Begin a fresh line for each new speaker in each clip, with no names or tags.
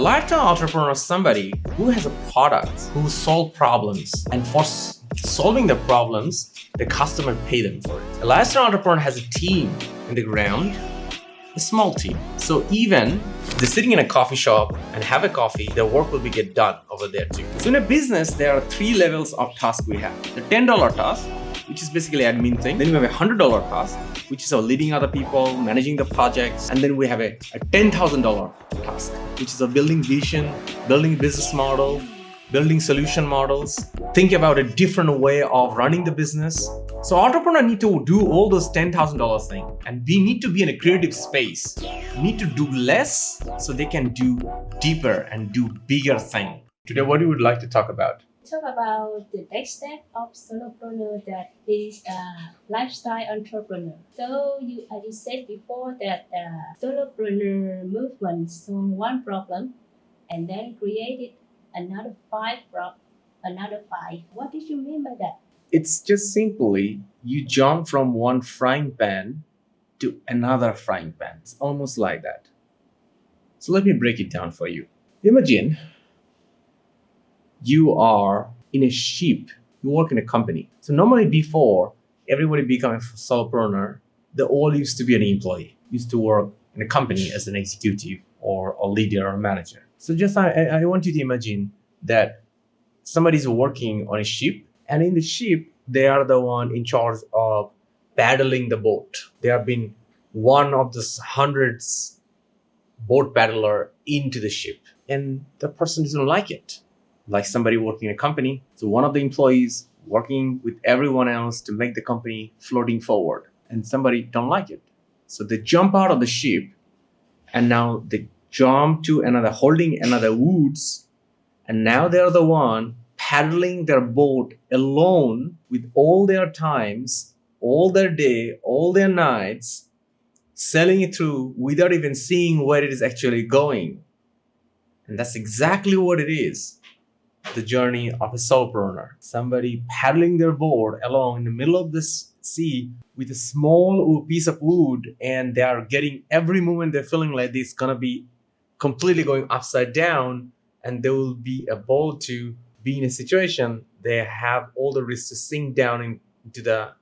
lifestyle entrepreneur is somebody who has a product, who solve problems, and for solving the problems, the customer pay them for it. A lifestyle entrepreneur has a team in the ground, a small team. So even if they're sitting in a coffee shop and have a coffee, their work will be get done over there too. So in a business, there are 3 levels of task we have. The $10 task, which is basically admin thing. Then we have a $100 task, which is leading other people, managing the projects. And then we have a $10,000 task, which is building vision, building business model, building solution models, think about a different way of running the business. So entrepreneur need to do all those $10,000 things, and we need to be in a creative space. We need to do less so they can do deeper and do bigger thing. Today, what you would like to talk about?
Talk about the next step of solopreneur, that is a lifestyle entrepreneur. So you said before that the solopreneur movement solved one problem and then created another five. What did you mean by that?
It's just simply you jump from one frying pan to another frying pan. It's almost like that. So let me break it down for you. Imagine you are in a ship, you work in a company. So normally before everybody became a solopreneur, they all used to be an employee, used to work in a company as an executive or a leader or a manager. So just I want you to imagine that somebody's working on a ship, and in the ship, they are the one in charge of paddling the boat. They have been one of the hundreds boat paddler into the ship, and the person doesn't like it. Like somebody working in a company, so one of the employees working with everyone else to make the company floating forward, and somebody don't like it. So they jump out of the ship, and now they jump to another, holding another woods, and now they're the one paddling their boat alone with all their times, all their day, all their nights, sailing it through without even seeing where it is actually going. And that's exactly what it is. The journey of a solopreneur. Somebody paddling their boat along in the middle of this sea with a small piece of wood, and they are getting every moment they're feeling like it's gonna be completely going upside down, and they will be able to be in a situation they have all the risk to sink down into the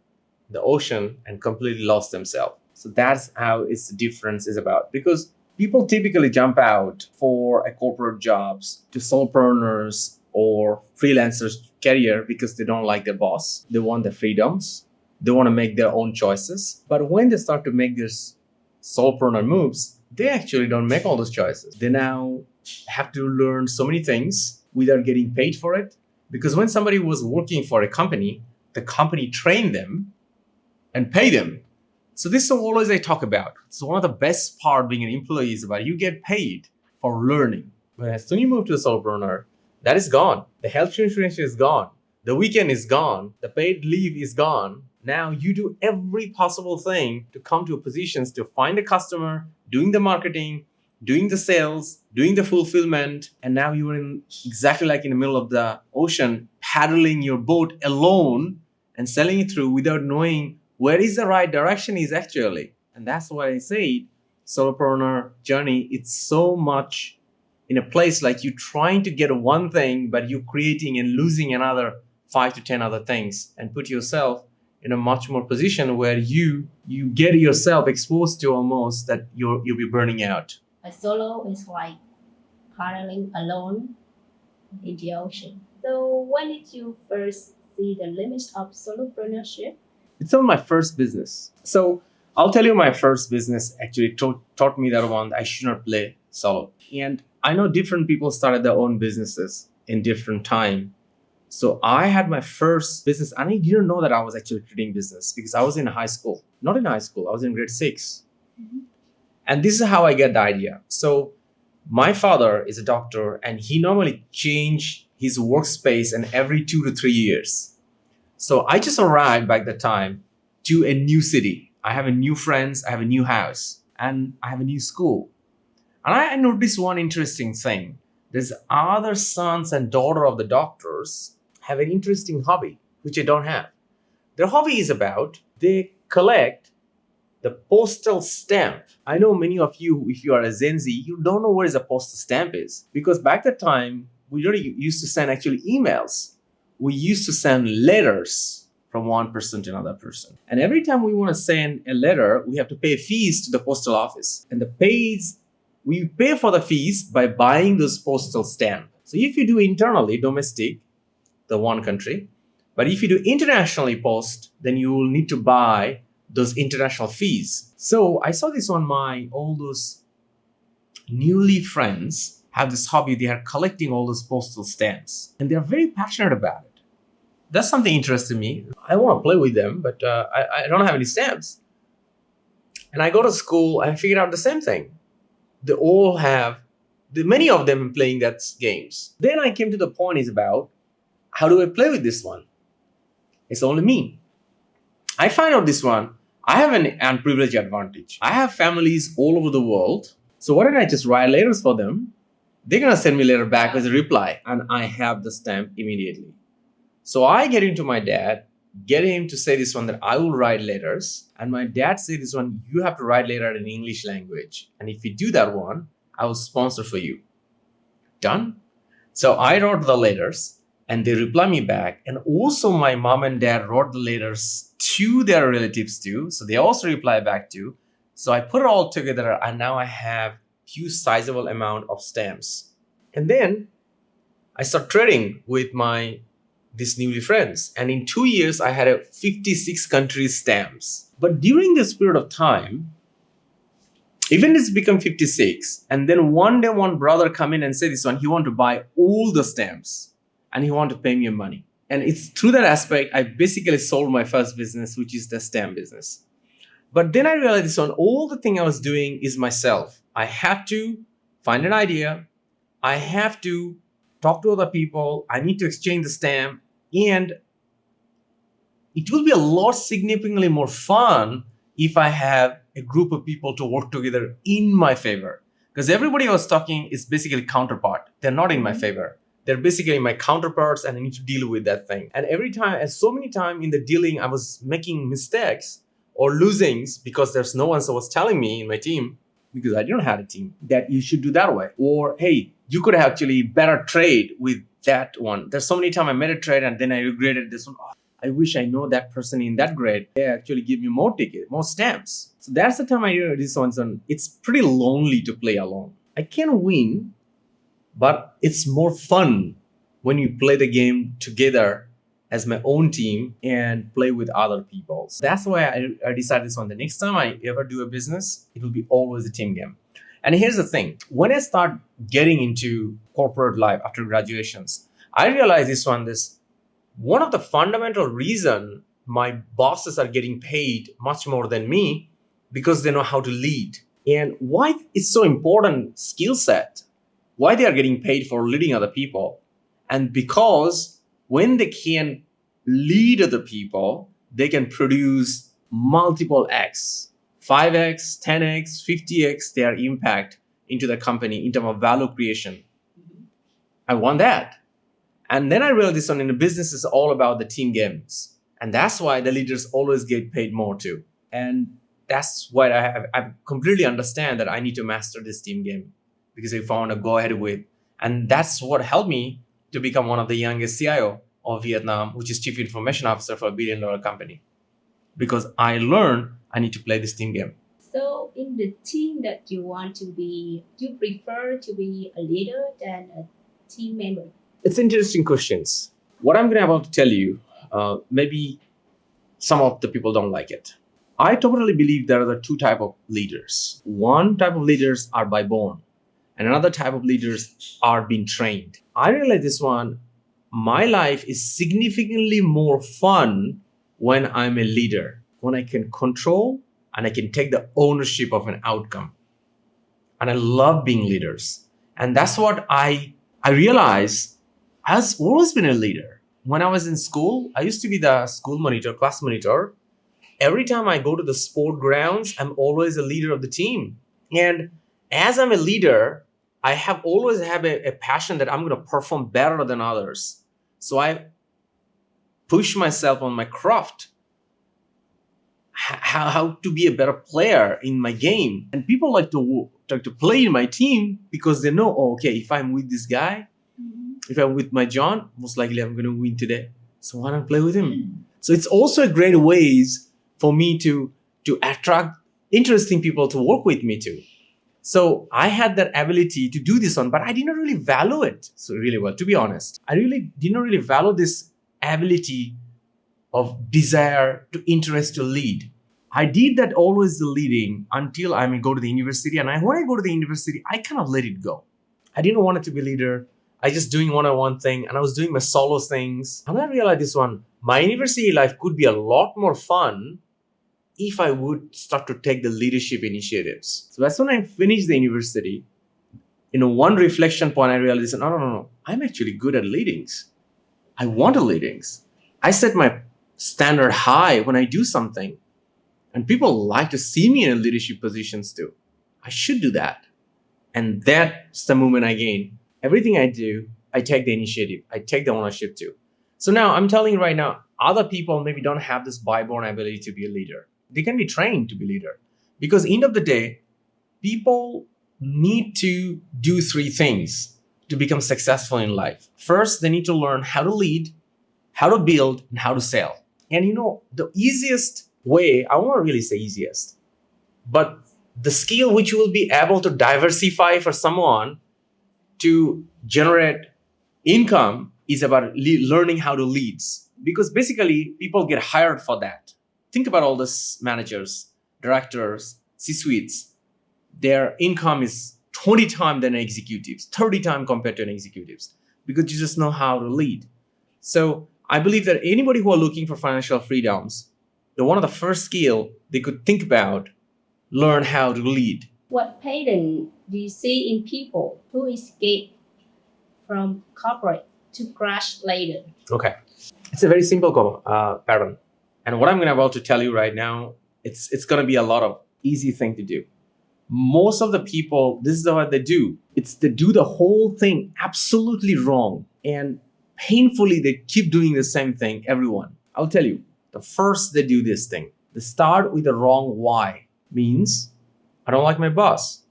ocean and completely lost themselves. So that's how it's the difference is about, because people typically jump out for a corporate jobs to solopreneurs or freelancers career because they don't like their boss. They want their freedoms. They want to make their own choices. But when they start to make this solopreneur moves, they actually don't make all those choices. They now have to learn so many things without getting paid for it. Because when somebody was working for a company, the company trained them and pay them. So this is always I talk about. It's one of the best part being an employee is about you get paid for learning. But as soon as you move to a solopreneur, that is gone. The health insurance is gone. The weekend is gone. The paid leave is gone. Now you do every possible thing to come to positions to find a customer, doing the marketing, doing the sales, doing the fulfillment. And now you're in exactly like in the middle of the ocean, paddling your boat alone and sailing it through without knowing where is the right direction is actually. And that's why I say solopreneur journey, it's so much in a place like you trying to get one thing, but you creating and losing another 5 to 10 other things, and put yourself in a much more position where you get yourself exposed to almost that you'll be burning out.
A solo is like paddling alone in the ocean. So when did you first see the limits of solopreneurship?
It's on my first business. So I'll tell you, my first business actually taught me that one, I should not play solo. And I know different people started their own businesses in different time. So I had my first business, and I didn't know that I was actually creating business because I was in high school. Not in high school, I was in grade 6. Mm-hmm. And this is how I get the idea. So my father is a doctor, and he normally changed his workspace in every 2 to 3 years. So I just arrived by the time to a new city. I have a new friends, I have a new house, and I have a new school. And I noticed one interesting thing. There's other sons and daughter of the doctors have an interesting hobby, which I don't have. Their hobby is about, they collect The postal stamp. I know many of you, if you are a Gen Z, you don't know what is a postal stamp is. Because back that time, we don't used to send actually emails. We used to send letters from one person to another person. And every time we want to send a letter, we have to pay fees to the postal office. And we pay for the fees by buying those postal stamp. So if you do internally, domestic, the one country, but if you do internationally post, then you will need to buy those international fees. So I saw this on all those newly friends have this hobby. They are collecting all those postal stamps and they're very passionate about it. That's something interesting to me. I want to play with them, but I don't have any stamps. And I go to school and figure out the same thing. They all have, many of them playing that games. Then I came to the point is about, how do I play with this one? It's only me. I find out this one, I have an unprivileged advantage. I have families all over the world. So why don't I just write letters for them? They're going to send me a letter back with a reply and I have the stamp immediately. So I get into my dad, get him to say this one that I will write letters. And my dad said this one, you have to write letter in English language. And if you do that one, I will sponsor for you. Done? So I wrote the letters and they reply me back. And also my mom and dad wrote the letters to their relatives too. So they also reply back too. So I put it all together and now I have huge sizable amount of stamps. And then I start trading with these newly friends. And in 2 years, I had 56 countries stamps. But during this period of time, even it's become 56. And then one day, one brother come in and say this one, he want to buy all the stamps and he want to pay me money. And it's through that aspect, I basically sold my first business, which is the stamp business. But then I realized this one, all the thing I was doing is myself. I have to find an idea. I have to talk to other people. I need to exchange the stamp. And it will be a lot significantly more fun if I have a group of people to work together in my favor. Because everybody I was talking is basically counterpart. They're not in my favor. They're basically my counterparts and I need to deal with that thing. And every time, and so many times in the dealing, I was making mistakes or losings because there's no one who was telling me in my team, because I didn't have a team, that you should do that way. Or, hey, you could actually better trade with that one. There's so many times I made a trade and then I regretted this one. Oh, I wish I know that person in that grade. They actually give me more tickets, more stamps. So that's the time I realized this one. It's pretty lonely to play alone. I can win, but it's more fun when you play the game together as my own team and play with other people. So that's why I decided this one. The next time I ever do a business, it will be always a team game. And here's the thing. When I start getting into corporate life after graduations, I realized one of the fundamental reason my bosses are getting paid much more than me because they know how to lead. And why it's so important skill set, why they are getting paid for leading other people. And because when they can lead other people, they can produce multiple X, 5X, 10X, 50X their impact into the company in terms of value creation. I want that. And then I realized this one in the business is all about the team games. And that's why the leaders always get paid more too. And that's why I completely understand that I need to master this team game because if I want to go ahead with. And that's what helped me to become one of the youngest CIO of Vietnam, which is Chief Information Officer for $1 billion company. Because I learned I need to play this team game.
So in the team that you want to be, do you prefer to be a leader than a team member?
It's interesting questions. What I'm about to tell you, maybe some of the people don't like it. I totally believe there are the two types of leaders. One type of leaders are by born, and another type of leaders are being trained. I realize this one, my life is significantly more fun when I'm a leader, when I can control and I can take the ownership of an outcome. And I love being leaders. And that's what I realized I've always been a leader. When I was in school, I used to be the school monitor, class monitor. Every time I go to the sport grounds, I'm always a leader of the team. And as I'm a leader, I have always have a passion that I'm going to perform better than others. So I push myself on my craft. how to be a better player in my game. And people like to play in my team because they know, oh, okay, if I'm with this guy, if I'm with my John, most likely I'm going to win today. So why not play with him? So it's also a great ways for me to attract interesting people to work with me too. So I had that ability to do this one, but I didn't really value it so really well, to be honest. I really didn't really value this ability of desire to interest to lead. I did that always the leading until I go to the university. And when I go to the university, I kind of let it go. I didn't want it to be leader. I just doing one-on-one thing, and I was doing my solo things. And I realized this one, my university life could be a lot more fun if I would start to take the leadership initiatives. So that's when I finished the university. One reflection point, I realized, no. I'm actually good at leadings. I want to leadings. I set my standard high when I do something. And people like to see me in leadership positions too. I should do that. And that's the moment I gain. Everything I do, I take the initiative. I take the ownership too. So now I'm telling you right now, other people maybe don't have this byborn ability to be a leader. They can be trained to be leader. Because end of the day, people need to do three things to become successful in life. First, they need to learn how to lead, how to build, and how to sell. And the easiest way, I won't really say easiest, but the skill which you will be able to diversify for someone to generate income is about learning how to lead. Because basically, people get hired for that. Think about all these managers, directors, C-suites. Their income is 20 times than executives, 30 times compared to an executives, because you just know how to lead. So I believe that anybody who are looking for financial freedoms, one of the first skill they could think about, learn how to lead.
What pattern do you see in people who escape from corporate to crash later?
Okay, it's a very simple pattern. And what I'm about to tell you right now, it's going to be a lot of easy thing to do. Most of the people, this is what they do. They do the whole thing absolutely wrong. And painfully, they keep doing the same thing, everyone. I'll tell you, the first they do this thing, they start with the wrong why. Means, I don't like my boss.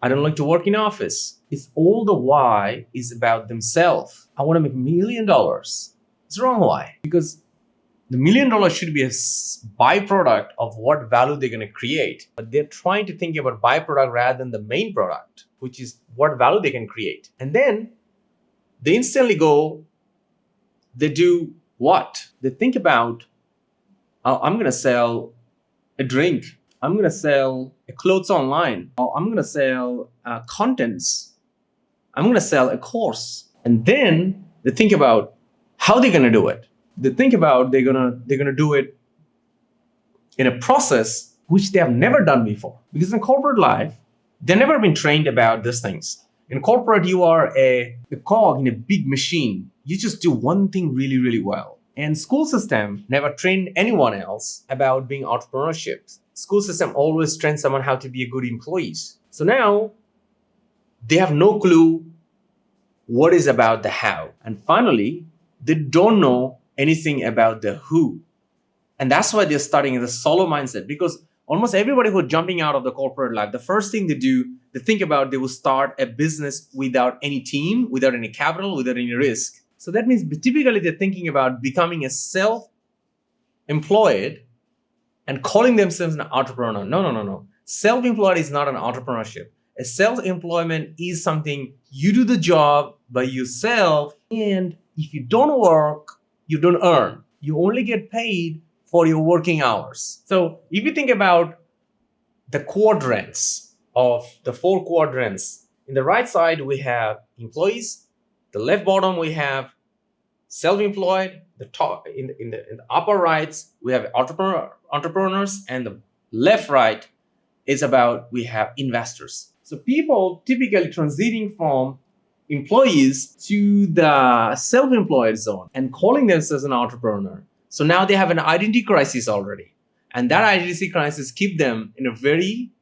I don't like to work in office. It's all the why is about themselves. I want to make $1 million. It's the wrong why. Because the $1 million should be a byproduct of what value they're going to create. But they're trying to think about byproduct rather than the main product, which is what value they can create. And then they instantly they do what? They think about, I'm going to sell a drink. I'm going to sell clothes online. Or I'm going to sell contents. I'm going to sell a course. And then they think about how they're going to do it. They think about they're gonna do it in a process which they have never done before. Because in corporate life, they've never been trained about these things. In corporate, you are a cog in a big machine. You just do one thing really, really well. And school system never trained anyone else about being entrepreneurship. School system always trained someone how to be a good employee. So now they have no clue what is about the how. And finally, they don't know anything about the who. And that's why they're starting in the solo mindset, because almost everybody who are jumping out of the corporate life, the first thing they do, they think about they will start a business without any team, without any capital, without any risk. So that means typically they're thinking about becoming a self-employed and calling themselves an entrepreneur. No. Self-employed is not an entrepreneurship. A self-employment is something you do the job by yourself, and if you don't work, you don't earn. You only get paid for your working hours. So if you think about the quadrants of the 4 quadrants, in the right side, we have employees. The left bottom, we have self-employed. The top, in the upper right, we have entrepreneurs. And the left right is about, we have investors. So people typically transiting from employees to the self-employed zone and calling themselves an entrepreneur. So now they have an identity crisis already. And that identity crisis keep them in a very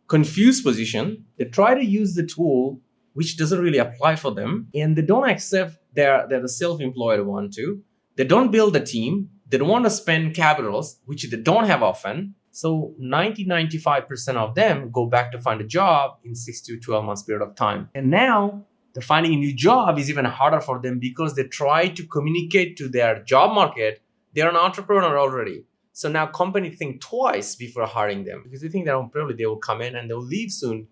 confused position. They try to use the tool which doesn't really apply for them. And they don't accept they're the self-employed one too. They don't build a team. They don't want to spend capitals, which they don't have often. So 95% of them go back to find a job in 6 to 12 months period of time. And now they're finding a new job is even harder for them because they try to communicate to their job market. They're an entrepreneur already. So now companies think twice before hiring them because they think that probably they will come in and they'll leave soon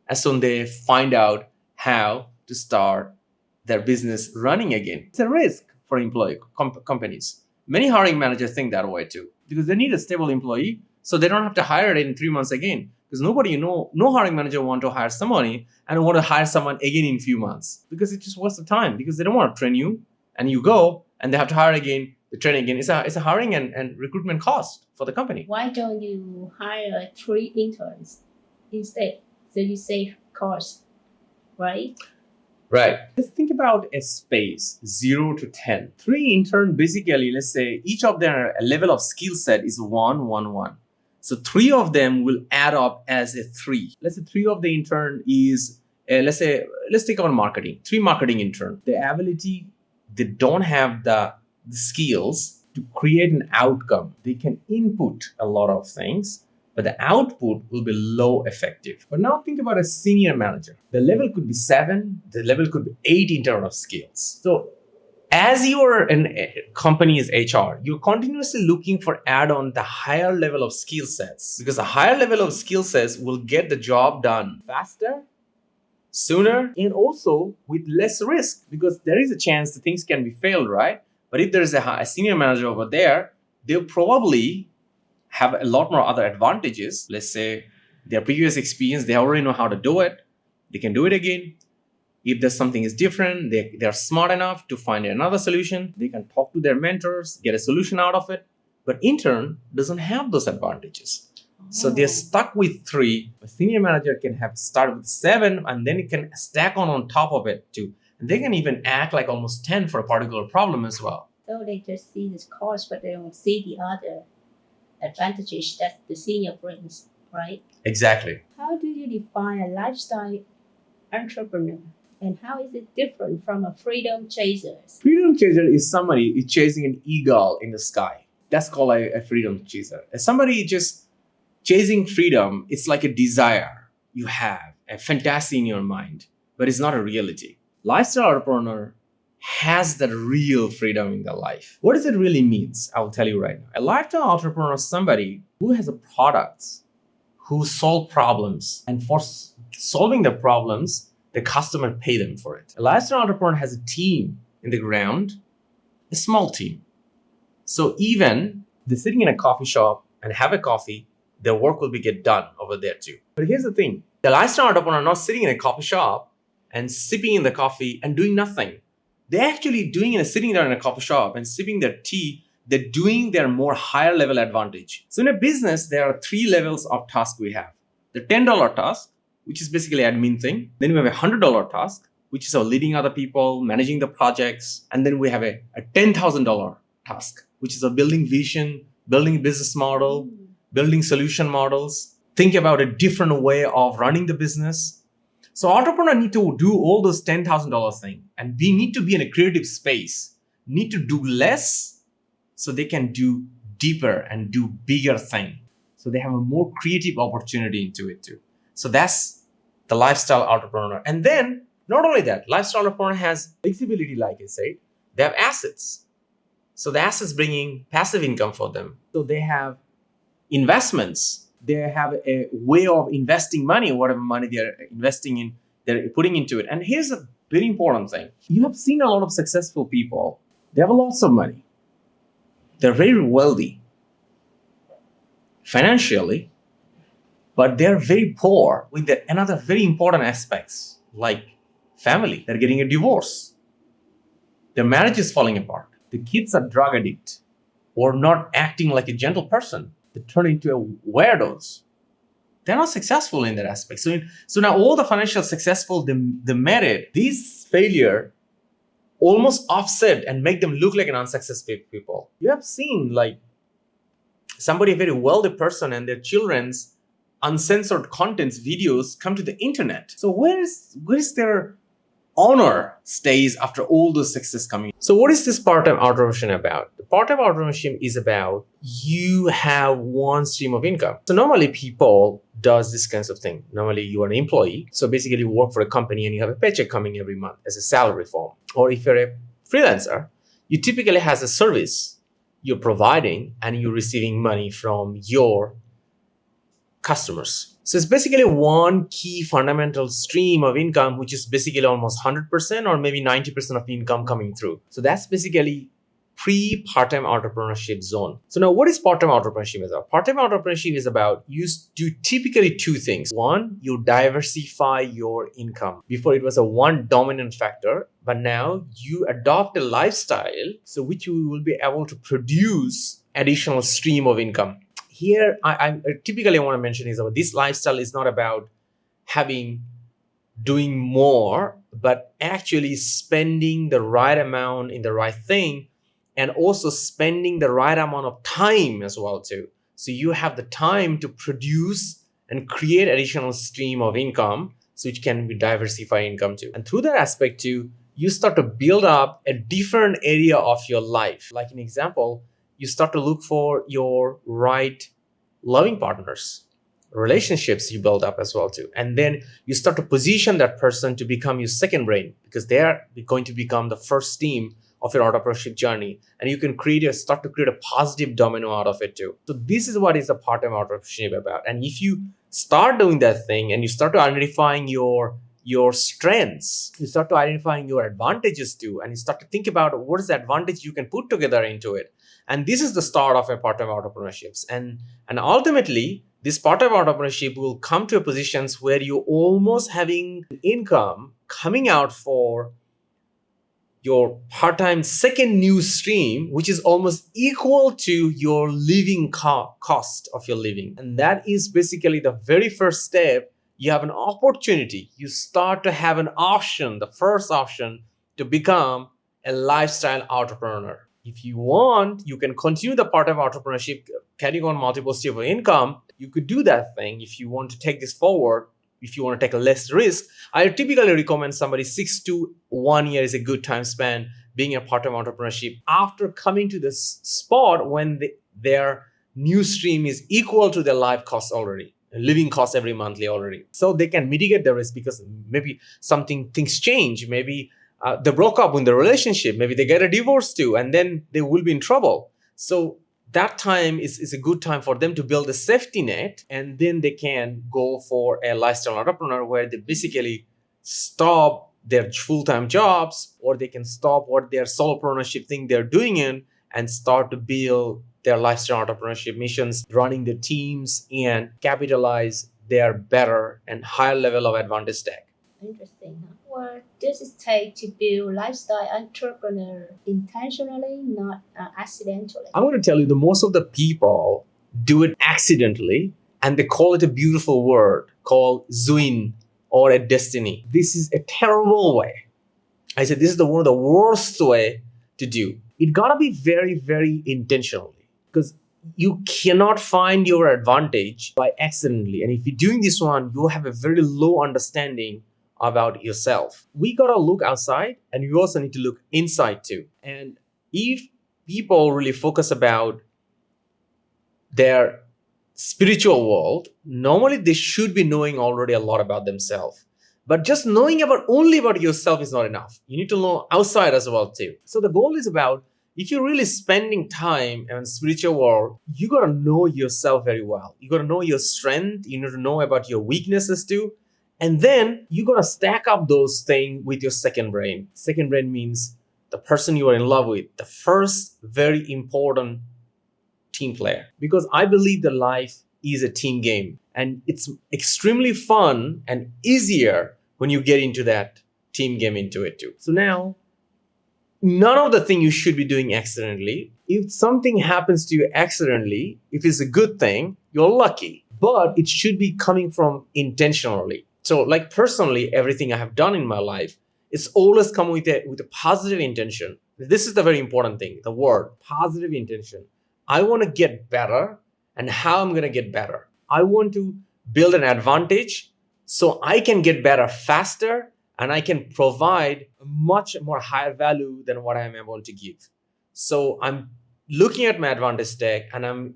as soon they find out how to start their business running again. It's a risk for companies. Many hiring managers think that way too because they need a stable employee so they don't have to hire it in 3 months again because no hiring manager want to hire somebody and want to hire someone again in a few months because it just wastes the time because they don't want to train you and you go and they have to hire again. The training again, it's a hiring and recruitment cost for the company.
Why don't you hire 3 interns instead? So you save cost, right?
Right. Let's think about a space 0 to 10. 3 interns, basically, let's say each of their level of skill set is 1, 1, 1. So 3 of them will add up as a 3. Let's say 3 of the intern is, let's take on marketing. 3 marketing intern. The ability, they don't have the skills to create an outcome. They can input a lot of things, but the output will be low effective. But now think about a senior manager. The level could be 7, the level could be 8 in terms of skills. So as you are in a company's HR, you're continuously looking for add-on the higher level of skill sets because the higher level of skill sets will get the job done faster, sooner, and also with less risk because there is a chance that things can be failed, right? But if there is a senior manager over there, they'll probably have a lot more other advantages. Let's say their previous experience, they already know how to do it. They can do it again. If there's something is different, they're smart enough to find another solution. They can talk to their mentors, get a solution out of it. But intern doesn't have those advantages. So they're stuck with 3. A senior manager can have start with 7 and then it can stack on top of it too. They can even act like almost 10 for a particular problem as well.
So they just see this cost, but they don't see the other advantages that the senior brings, right?
Exactly.
How do you define a lifestyle entrepreneur? And how is it different from a freedom chaser?
Freedom chaser is somebody is chasing an eagle in the sky. That's called a freedom chaser. As somebody just chasing freedom, it's like a desire you have, a fantasy in your mind, but it's not a reality. Lifestyle entrepreneur has the real freedom in their life. What does it really mean? I will tell you right now. A lifestyle entrepreneur is somebody who has a product, who solve problems, and for solving the problems, the customer pay them for it. A lifestyle entrepreneur has a team in the ground, a small team. So even they're sitting in a coffee shop and have a coffee, their work will be get done over there too. But here's the thing. The lifestyle entrepreneur are not sitting in a coffee shop and sipping in the coffee and doing nothing. They're actually sitting there in a coffee shop and sipping their tea. They're doing their more higher level advantage. So in a business, there are 3 levels of task we have. The $10 task, which is basically admin thing. Then we have a $100 task, which is leading other people, managing the projects. And then we have a $10,000 task, which is building vision, building business model, building solution models. Think about a different way of running the business. So entrepreneurs need to do all those $10,000 thing, and we need to be in a creative space, need to do less so they can do deeper and do bigger thing. So they have a more creative opportunity into it too. So that's the lifestyle entrepreneur. And then not only that, lifestyle entrepreneur has flexibility, like I said, they have assets. So the assets bringing passive income for them. So they have investments. They have a way of investing money, whatever money they're investing in, they're putting into it. And here's a very important thing. You have seen a lot of successful people. They have lots of money. They're very wealthy financially, but they're very poor with another very important aspects like family. They're getting a divorce. Their marriage is falling apart. The kids are drug addict or not acting like a gentle person. They turn into weirdos. They're not successful in that aspect. So now all the financial successful, they made these failure almost offset and make them look like an unsuccessful people. You have seen like somebody, a very wealthy person, and their children's uncensored contents, videos come to the internet. So where is their honor stays after all the success coming. So what is this part-time entrepreneurship about? The part-time entrepreneurship is about you have one stream of income. So normally people does this kinds of thing. Normally you are an employee. So basically you work for a company and you have a paycheck coming every month as a salary form. Or if you're a freelancer, you typically has a service you're providing and you're receiving money from your customers. So it's basically one key fundamental stream of income, which is basically almost 100% or maybe 90% of income coming through. So that's basically pre-part-time entrepreneurship zone. So now what is part-time entrepreneurship about? Part-time entrepreneurship is about you do typically two things. One, you diversify your income. Before it was a one dominant factor, but now you adopt a lifestyle so which you will be able to produce additional stream of income. Here, I typically want to mention is about this lifestyle is not about doing more, but actually spending the right amount in the right thing and also spending the right amount of time as well too. So you have the time to produce and create additional stream of income, so which can be diversify income too. And through that aspect too, you start to build up a different area of your life. Like an example, you start to look for your right loving partners, relationships you build up as well too. And then you start to position that person to become your second brain because they are going to become the first team of your entrepreneurship journey. And you can start to create a positive domino out of it too. So this is what is a part-time entrepreneurship about. And if you start doing that thing and you start to identifying your strengths, you start to identifying your advantages too, and you start to think about what is the advantage you can put together into it. And this is the start of a part-time entrepreneurships. And ultimately, this part-time entrepreneurship will come to a positions where you're almost having income coming out for your part-time second new stream, which is almost equal to your living cost of your living. And that is basically the very first step. You have an opportunity. You start to have an option, the first option, to become a lifestyle entrepreneur. If you want, you can continue the part-time entrepreneurship, carrying on multiple streams of income. You could do that thing if you want to take this forward. If you want to take a less risk, I typically recommend somebody 6 to 1 year is a good time span being a part-time entrepreneurship after coming to this spot when their new stream is equal to their life costs already, living costs every monthly already. So they can mitigate the risk because maybe things change. Maybe they broke up in the relationship. Maybe they get a divorce too, and then they will be in trouble. So that time is a good time for them to build a safety net, and then they can go for a lifestyle entrepreneur where they basically stop their full-time jobs, or they can stop what their solopreneurship thing they're doing in and start to build their lifestyle entrepreneurship missions, running the teams and capitalize their better and higher level of advantage stack.
Interesting. Huh? What does it take to build lifestyle entrepreneur intentionally, not accidentally?
I'm going to tell you that most of the people do it accidentally, and they call it a beautiful word called Zuin or a destiny. This is a terrible way. I said this is one of the worst way to do. It gotta be very, very intentionally, because you cannot find your advantage by accidentally. And if you're doing this one, you'll have a very low understanding about yourself. We gotta look outside, and you also need to look inside too. And if people really focus about their spiritual world, normally they should be knowing already a lot about themselves. But just knowing only about yourself is not enough. You need to know outside as well too. So the goal is about, if you're really spending time in the spiritual world, you gotta know yourself very well. You gotta know your strength. You need to know about your weaknesses too. And then you gotta stack up those things with your second brain. Second brain means the person you are in love with, the first very important team player. Because I believe that life is a team game, and it's extremely fun and easier when you get into that team game into it too. So now, none of the thing you should be doing accidentally. If something happens to you accidentally, if it's a good thing, you're lucky. But it should be coming from intentionally. So like personally, everything I have done in my life, it's always come with a positive intention. This is the very important thing, the word, positive intention. I want to get better, and how I'm going to get better. I want to build an advantage so I can get better faster and I can provide a much more higher value than what I'm able to give. So I'm looking at my advantage stack, and I'm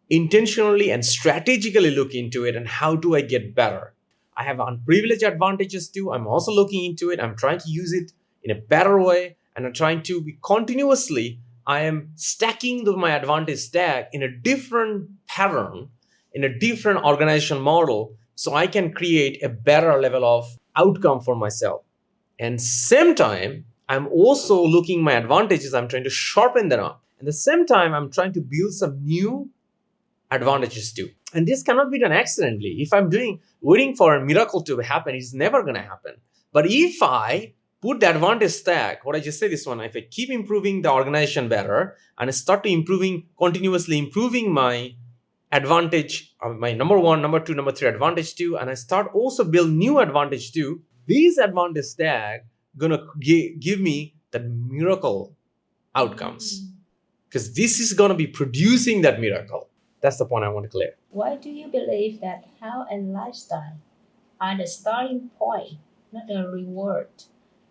intentionally and strategically looking into it, and how do I get better? I have unprivileged advantages too. I'm also looking into it. I'm trying to use it in a better way, and I'm trying to be continuously, I am stacking my advantage stack in a different pattern, in a different organizational model, so I can create a better level of outcome for myself. And same time, I'm also looking my advantages. I'm trying to sharpen them up. At the same time, I'm trying to build some new advantages too. And this cannot be done accidentally. If I'm waiting for a miracle to happen, it's never going to happen. But if I put the advantage stack, what I just said this one, if I keep improving the organization better, and I start to continuously improving my advantage, my number one, number two, number three advantage too, and I start also build new advantage too, these advantage stack gonna give me the miracle outcomes, because this is gonna be producing that miracle. That's the point I want to clear.
Why do you believe that health and lifestyle are the starting point, not the reward,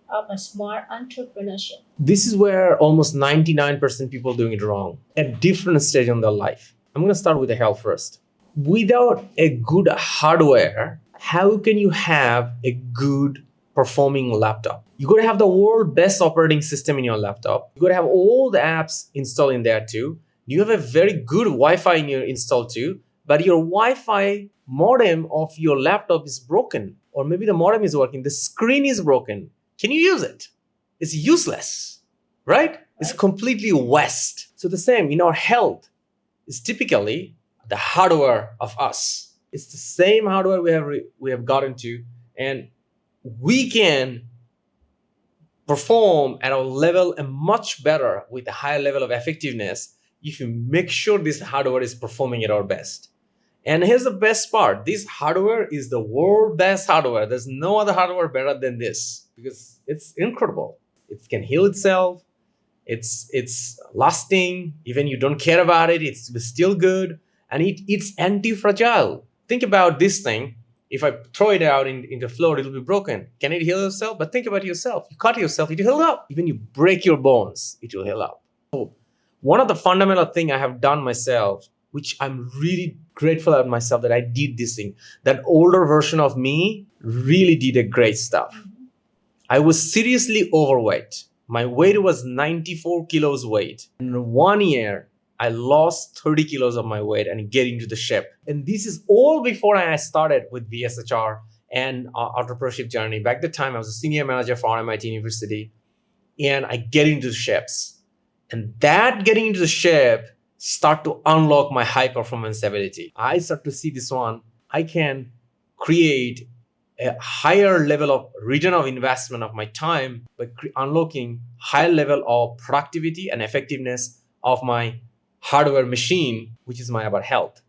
of a smart entrepreneurship?
This is where almost 99% people doing it wrong at different stage in their life. I'm going to start with the health first. Without a good hardware, how can you have a good performing laptop? You got to have the world best operating system in your laptop. You got to have all the apps installed in there too. You have a very good Wi-Fi in your install too, but your Wi-Fi modem of your laptop is broken, or maybe the modem is working, the screen is broken. Can you use it? It's useless, right? It's completely waste. So the same in our health is typically the hardware of us. It's the same hardware we have gotten to, and we can perform at a level much better with a higher level of effectiveness if you make sure this hardware is performing at our best. And here's the best part. This hardware is the world best hardware. There's no other hardware better than this, because it's incredible. It can heal itself. It's lasting. Even you don't care about it, it's still good. And it's anti-fragile. Think about this thing. If I throw it out in the floor, it'll be broken. Can it heal itself? But think about yourself. You cut yourself, it will heal up. Even you break your bones, it will heal up. So one of the fundamental things I have done myself, which I'm really grateful at myself that I did this thing. That older version of me really did a great stuff. I was seriously overweight. My weight was 94 kilos weight. In 1 year, I lost 30 kilos of my weight and get into the shape. And this is all before I started with VSHR and entrepreneurship journey. Back at the time, I was a senior manager for RMIT University, and I get into the shapes. And that getting into the shape start to unlock my high performance ability. I start to see this one. I can create a higher level of return of investment of my time by unlocking higher level of productivity and effectiveness of my hardware machine, which is about health.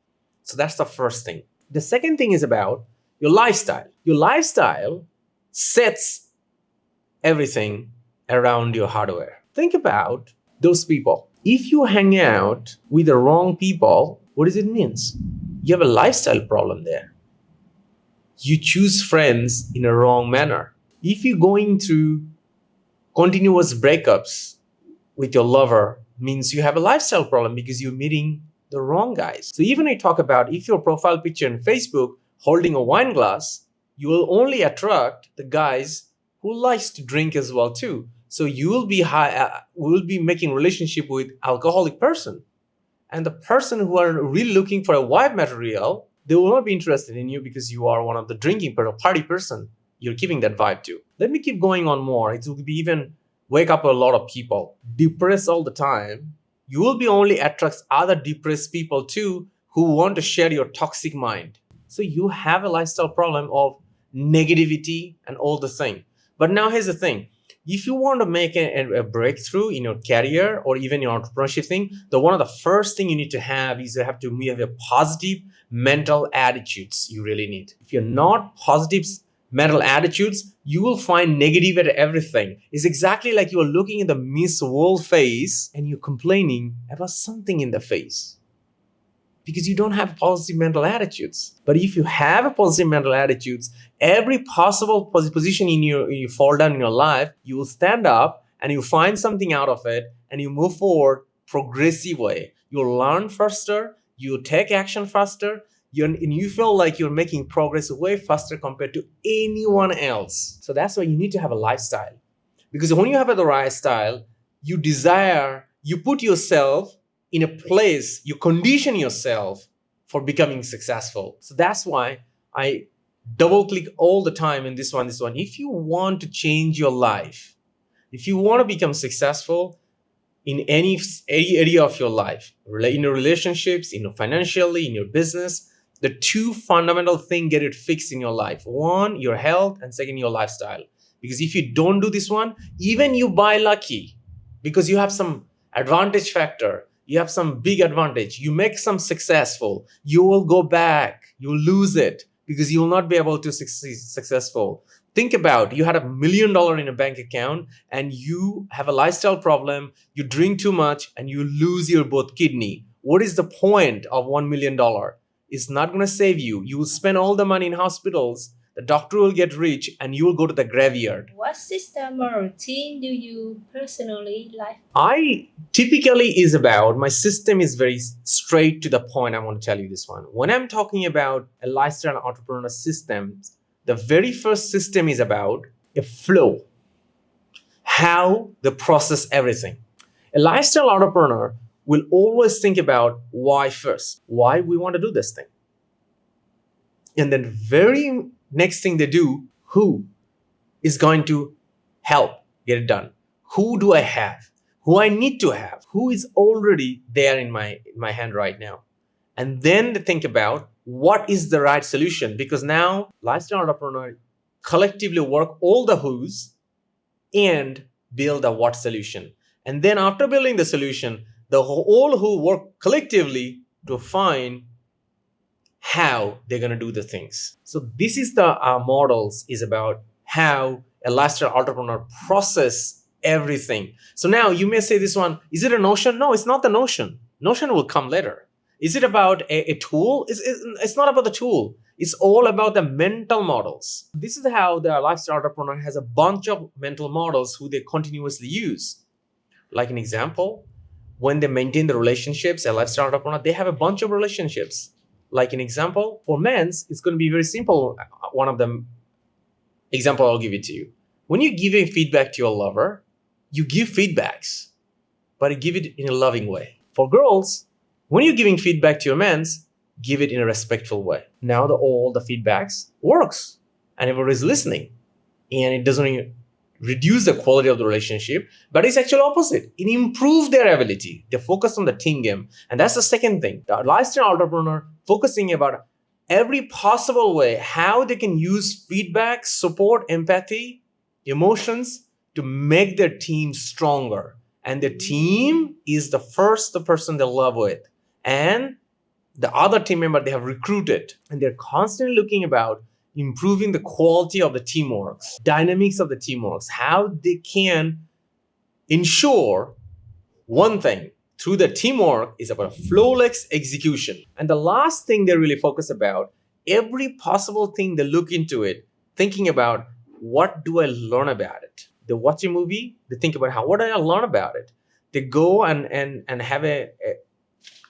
So that's the first thing. The second thing is about your lifestyle. Your lifestyle sets everything around your hardware. Think about those people. If you hang out with the wrong people, what does it mean? You have a lifestyle problem there. You choose friends in a wrong manner. If you're going through continuous breakups with your lover, means you have a lifestyle problem because you're meeting the wrong guys. So even I talk about if your profile picture on Facebook holding a wine glass, you will only attract the guys who likes to drink as well too. So you will be making relationship with alcoholic person, and the person who are really looking for a wife material, they will not be interested in you because you are one of the drinking party person. You're giving that vibe to. Let me keep going on more. It will be even wake up a lot of people depressed all the time. You will be only attracts other depressed people too who want to share your toxic mind. So you have a lifestyle problem of negativity and all the thing. But now here's the thing. If you want to make a breakthrough in your career or even your entrepreneurship thing, one of the first thing you need to have is you have a positive mental attitudes you really need. If you're not positive mental attitudes, you will find negative at everything. It's exactly like you're looking at the Miss World face and you're complaining about something in the face. Because you don't have positive mental attitudes. But if you have a positive mental attitudes, every possible position you fall down in your life, you will stand up and you find something out of it and you move forward progressive way. You'll learn faster, you take action faster, and you feel like you're making progress way faster compared to anyone else. So that's why you need to have a lifestyle. Because when you have the right style, you put yourself in a place, you condition yourself for becoming successful. So that's why I double click all the time in this one. If you want to change your life, if you want to become successful in any area of your life, in your relationships, financially, in your business, the two fundamental things get it fixed in your life. One, your health, and second, your lifestyle. Because if you don't do this one, even you buy lucky, because you have some advantage factor, you have some big advantage, you make some successful, you will go back, you will lose it because you will not be able to succeed successful. Think about, you had $1 million in a bank account and you have a lifestyle problem, you drink too much and you lose your both kidney. What is the point of $1 million? It's not going to save you. You will spend all the money in hospitals, the doctor will get rich and you will go to the graveyard.
What system or routine do you personally like?
My system is very straight to the point. I want to tell you this one. When I'm talking about a lifestyle entrepreneur system, the very first system is about a flow, how they process everything. A lifestyle entrepreneur will always think about why first, why we want to do this thing. And then very next thing they do, who is going to help get it done? Who do I have? Who I need to have? Who is already there in my hand right now? And then they think about what is the right solution, because now lifestyle entrepreneur collectively work all the who's and build a what solution. And then after building the solution, the whole who work collectively to find how they're going to do the things. So this is the models is about how a lifestyle entrepreneur process everything. So now you may say this one, is it a notion? No, it's not the notion. Notion will come later. Is it about a tool? It's not about the tool. It's all about the mental models. This is how the lifestyle entrepreneur has a bunch of mental models who they continuously use. Like an example, when they maintain the relationships, a lifestyle entrepreneur, they have a bunch of relationships. Like an example, for men's, it's going to be very simple. One of them example, I'll give it to you. When you're giving feedback to your lover, you give feedbacks, but you give it in a loving way. For girls, when you're giving feedback to your men's, give it in a respectful way. Now all the feedbacks works and everybody's listening, and it doesn't reduce the quality of the relationship, but it's actually opposite. It improves their ability. They focus on the team game. And that's the second thing. The lifestyle entrepreneur focusing about every possible way, how they can use feedback, support, empathy, emotions to make their team stronger. And the team is the person they love with. And the other team member they have recruited. And they're constantly looking about improving the quality of the teamwork, dynamics of the teamwork, how they can ensure one thing through the teamwork is about flawless execution. And the last thing they really focus about, every possible thing they look into it, thinking about what do I learn about it? They watch a movie, they think about what do I learn about it? They go and have a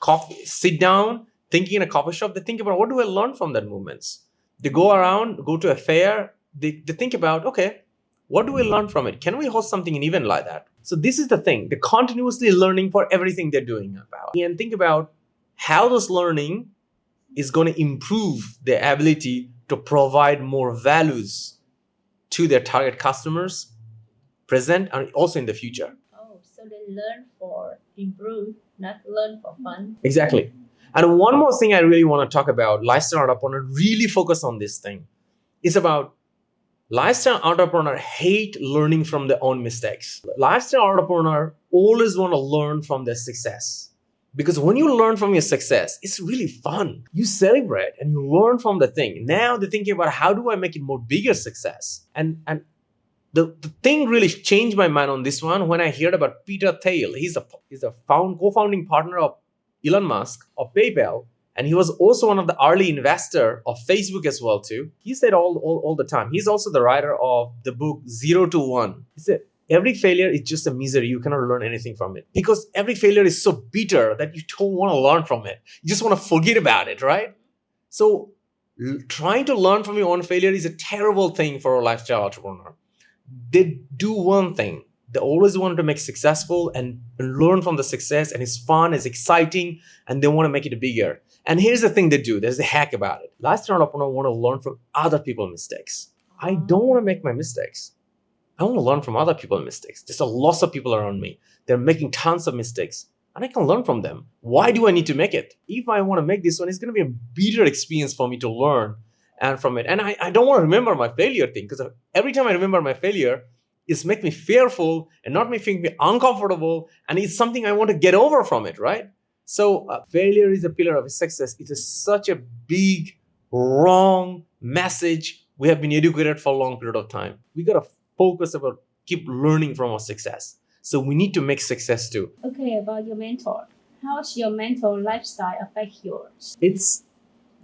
coffee, sit down, thinking in a coffee shop, they think about what do I learn from that movements? They go around, go to a fair, they think about, okay, what do we learn from it? Can we host something in event like that? So this is the thing. They're continuously learning for everything they're doing about. And think about how this learning is going to improve their ability to provide more values to their target customers, present and also in the future.
Oh, so they learn for improve, not learn for fun.
Exactly. And one more thing I really want to talk about, lifestyle entrepreneur really focus on this thing. It's about lifestyle entrepreneur hate learning from their own mistakes. Lifestyle entrepreneur always want to learn from their success. Because when you learn from your success, it's really fun. You celebrate and you learn from the thing. Now they're thinking about how do I make it more bigger success? And the thing really changed my mind on this one when I heard about Peter Thiel. He's a co-founding partner of Elon Musk of PayPal. And he was also one of the early investor of Facebook as well too. He said all the time, he's also the writer of the book 0 to 1. He said, every failure is just a misery. You cannot learn anything from it because every failure is so bitter that you don't want to learn from it. You just want to forget about it, right? So trying to learn from your own failure is a terrible thing for a lifestyle entrepreneur. They do one thing. They always want to make successful and learn from the success, and it's fun, it's exciting, and they want to make it bigger. And here's the thing they do. There's a hack about it. Lifestyle entrepreneur want to learn from other people's mistakes. I don't want to make my mistakes. I want to learn from other people's mistakes. There's a lot of people around me. They're making tons of mistakes, and I can learn from them. Why do I need to make it? If I want to make this one, it's going to be a bitter experience for me to learn and from it. And I don't want to remember my failure thing, because every time I remember my failure, it's make me fearful and not make me uncomfortable. And it's something I want to get over from it, right? So failure is a pillar of success. It is such a big, wrong message. We have been educated for a long period of time. We got to focus about keep learning from our success. So we need to make success too.
Okay, about your mentor. How's your mental lifestyle affect yours?
It's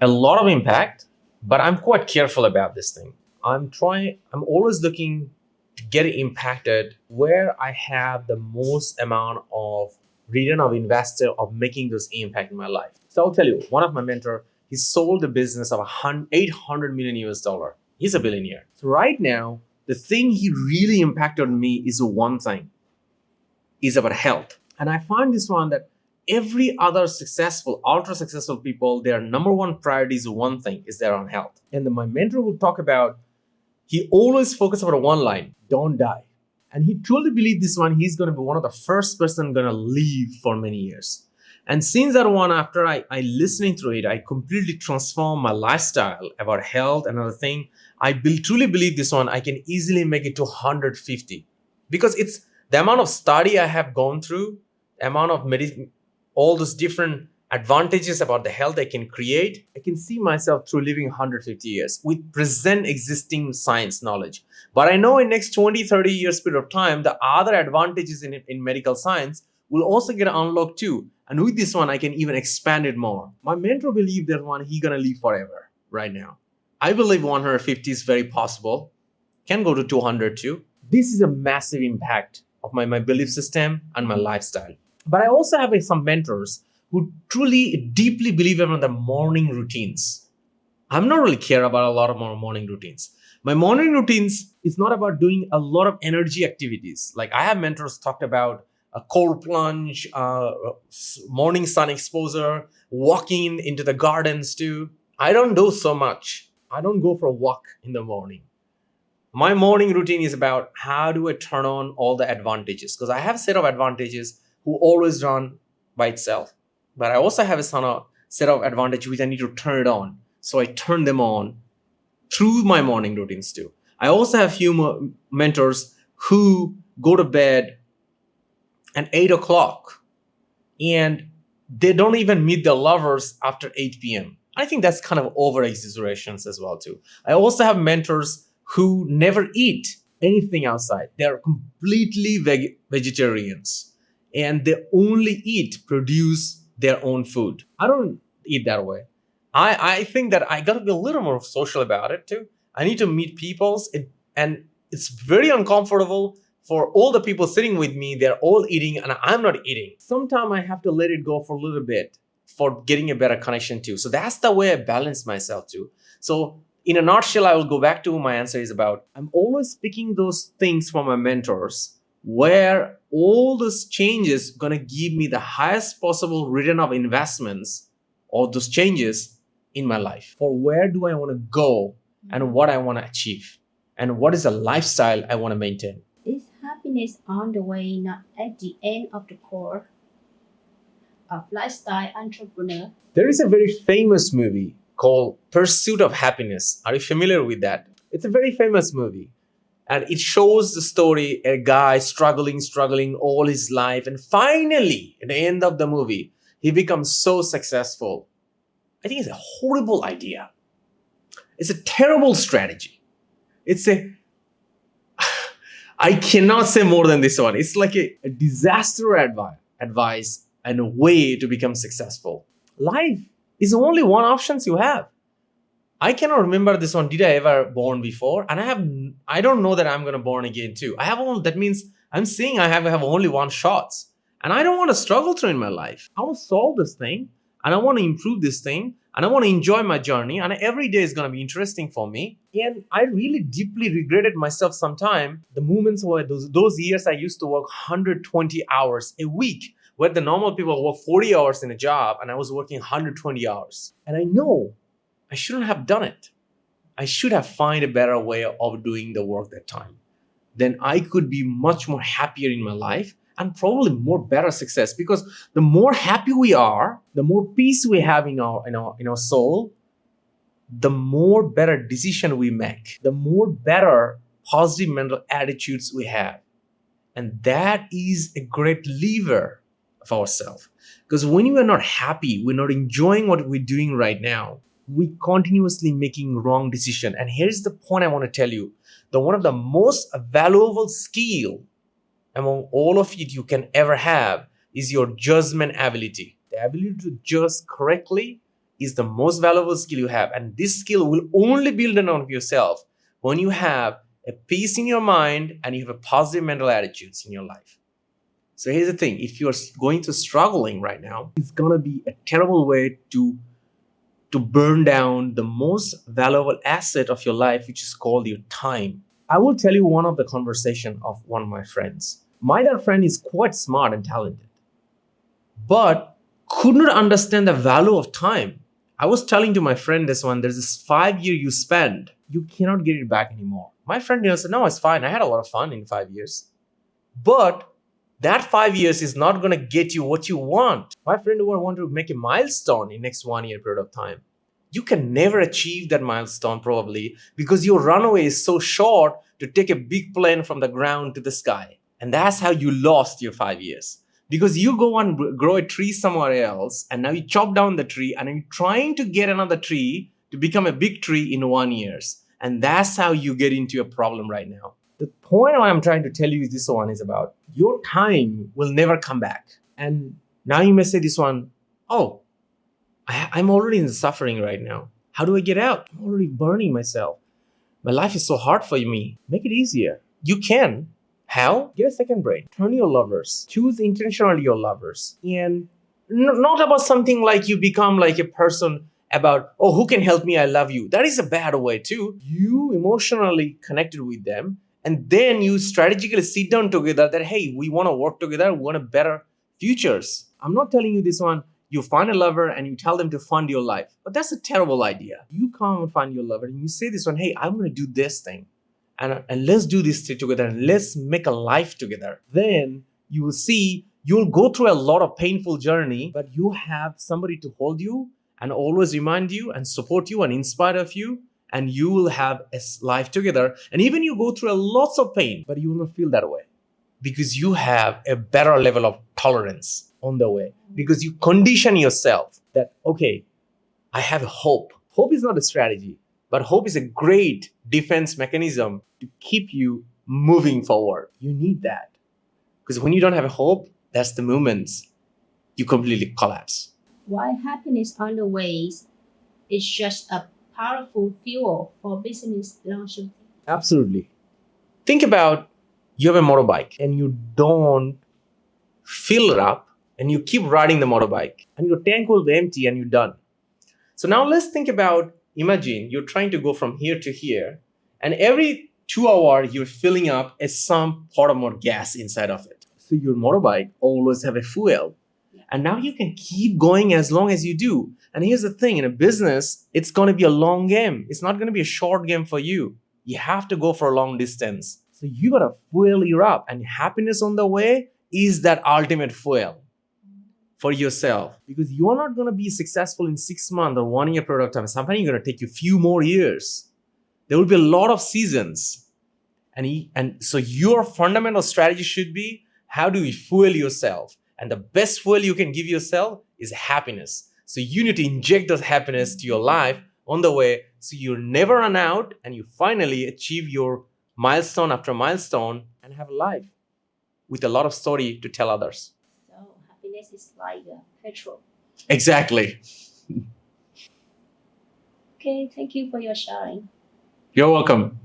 a lot of impact, but I'm quite careful about this thing. I'm always looking to get impacted where I have the most amount of return of investor of making those impact in my life. So I'll tell you, one of my mentor, he sold a business of $800 million US. He's a billionaire. So right now, the thing he really impacted on me is one thing, is about health. And I find this one that every other successful, ultra successful people, their number one priority is one thing, is their own health. And then my mentor will talk about, he always focuses on one line, don't die. And he truly believed this one, he's going to be one of the first person going to live for many years. And since that one, after I listening through it, I completely transformed my lifestyle about health and other thing. I truly believe this one, I can easily make it to 150. Because it's the amount of study I have gone through, the amount of all those different advantages about the health I can create, I can see myself through living 150 years with present existing science knowledge. But I know in next 20, 30 years period of time, the other advantages in medical science will also get unlocked too. And with this one, I can even expand it more. My mentor believed that one, he gonna live forever right now. I believe 150 is very possible. Can go to 200 too. This is a massive impact of my belief system and my lifestyle. But I also have some mentors who truly deeply believe in the morning routines. I'm not really care about a lot of morning routines. My morning routines is not about doing a lot of energy activities. Like I have mentors talked about a cold plunge, morning sun exposure, walking into the gardens too. I don't do so much. I don't go for a walk in the morning. My morning routine is about how do I turn on all the advantages, because I have a set of advantages who always run by itself. But I also have a set of advantages which I need to turn it on. So I turn them on through my morning routines too. I also have a few mentors who go to bed at 8 o'clock and they don't even meet their lovers after 8 p.m. I think that's kind of over exaggerations as well too. I also have mentors who never eat anything outside. They're completely vegetarians and they only produce their own food. I don't eat that way. I think that I gotta be a little more social about it too. I need to meet people and it's very uncomfortable for all the people sitting with me. They're all eating and I'm not eating. Sometimes I have to let it go for a little bit for getting a better connection too. So that's the way I balance myself too. So in a nutshell, I will go back to my answer is about, I'm always picking those things from my mentors where all those changes gonna give me the highest possible return of investments or those changes in my life. For where do I wanna go and what I wanna achieve and what is the lifestyle I wanna maintain.
Is happiness on the way, not at the end of the course of lifestyle entrepreneur?
There is a very famous movie called Pursuit of Happiness. Are you familiar with that? It's a very famous movie. And it shows the story, a guy struggling all his life. And finally, at the end of the movie, he becomes so successful. I think it's a horrible idea. It's a terrible strategy. I cannot say more than this one. It's like a disaster advice and a way to become successful. Life is only one options you have. I cannot remember this one. Did I ever born before? And I don't know that I'm going to born again too. That means I'm saying I have only one shots. And I don't want to struggle through in my life. I want to solve this thing and I want to improve this thing and I want to enjoy my journey. And every day is going to be interesting for me. And I really deeply regretted myself sometime. The moments where those years I used to work 120 hours a week, where the normal people work 40 hours in a job and I was working 120 hours. And I know I shouldn't have done it. I should have found a better way of doing the work that time. Then I could be much more happier in my life and probably more better success, because the more happy we are, the more peace we have in our soul, the more better decision we make, the more better positive mental attitudes we have. And that is a great lever of ourselves. Because when you are not happy, we're not enjoying what we're doing right now, we continuously making wrong decision. And here's the point I want to tell you. One of the most valuable skill among all of it you can ever have is your judgment ability. The ability to judge correctly is the most valuable skill you have. And this skill will only build on yourself when you have a peace in your mind and you have a positive mental attitudes in your life. So here's the thing. If you're going to struggling right now, it's going to be a terrible way to burn down the most valuable asset of your life, which is called your time. I will tell you one of the conversation of one of my friends. My that friend is quite smart and talented, but could not understand the value of time. I was telling to my friend this one, there's this 5 year you spend, you cannot get it back anymore. My friend said, no, it's fine. I had a lot of fun in 5 years. But that 5 years is not going to get you what you want. My friend who want to make a milestone in next 1 year period of time. You can never achieve that milestone probably because your runway is so short to take a big plane from the ground to the sky. And that's how you lost your 5 years. Because you go and grow a tree somewhere else and now you chop down the tree and you're trying to get another tree to become a big tree in 1 year. And that's how you get into a problem right now. The point I'm trying to tell you is this one is about your time will never come back. And now you may say this one, oh, I'm already in the suffering right now. How do I get out? I'm already burning myself. My life is so hard for me. Make it easier. You can. How? Get a second brain. Turn your lovers. Choose intentionally your lovers. And not about something like you become like a person about, oh, who can help me? I love you. That is a bad way too. You emotionally connected with them. And then you strategically sit down together that, hey, we want to work together. We want a better futures. I'm not telling you this one. You find a lover and you tell them to fund your life. But that's a terrible idea. You come and find your lover and you say this one, hey, I'm going to do this thing. And let's do this thing together and let's make a life together. Then you will see you'll go through a lot of painful journey, but you have somebody to hold you and always remind you and support you and inspire of you. And you will have a life together. And even you go through lots of pain, but you will not feel that way because you have a better level of tolerance on the way, because you condition yourself that, okay, I have hope. Hope is not a strategy, but hope is a great defense mechanism to keep you moving forward. You need that because when you don't have a hope, that's the moments you completely collapse.
Why happiness on the ways is just a powerful fuel for business longevity.
Absolutely. Think about you have a motorbike and you don't fill it up and you keep riding the motorbike and your tank will be empty and you're done. So now let's think about, imagine you're trying to go from here to here and every 2 hours you're filling up some part of more gas inside of it. So your motorbike always have a fuel. And now you can keep going as long as you do. And here's the thing, in a business, it's going to be a long game. It's not going to be a short game for you. You have to go for a long distance. So you got to fuel you up. And happiness on the way is that ultimate fuel for yourself. Because you are not going to be successful in 6 months or 1 year period of time. Sometimes you're going to take you a few more years. There will be a lot of seasons. And so your fundamental strategy should be, how do you fuel yourself? And the best fuel you can give yourself is happiness. So you need to inject that happiness to your life on the way so you never run out and you finally achieve your milestone after milestone and have a life with a lot of story to tell others.
So happiness is like petrol.
Exactly.
Okay, thank you for your sharing.
You're welcome.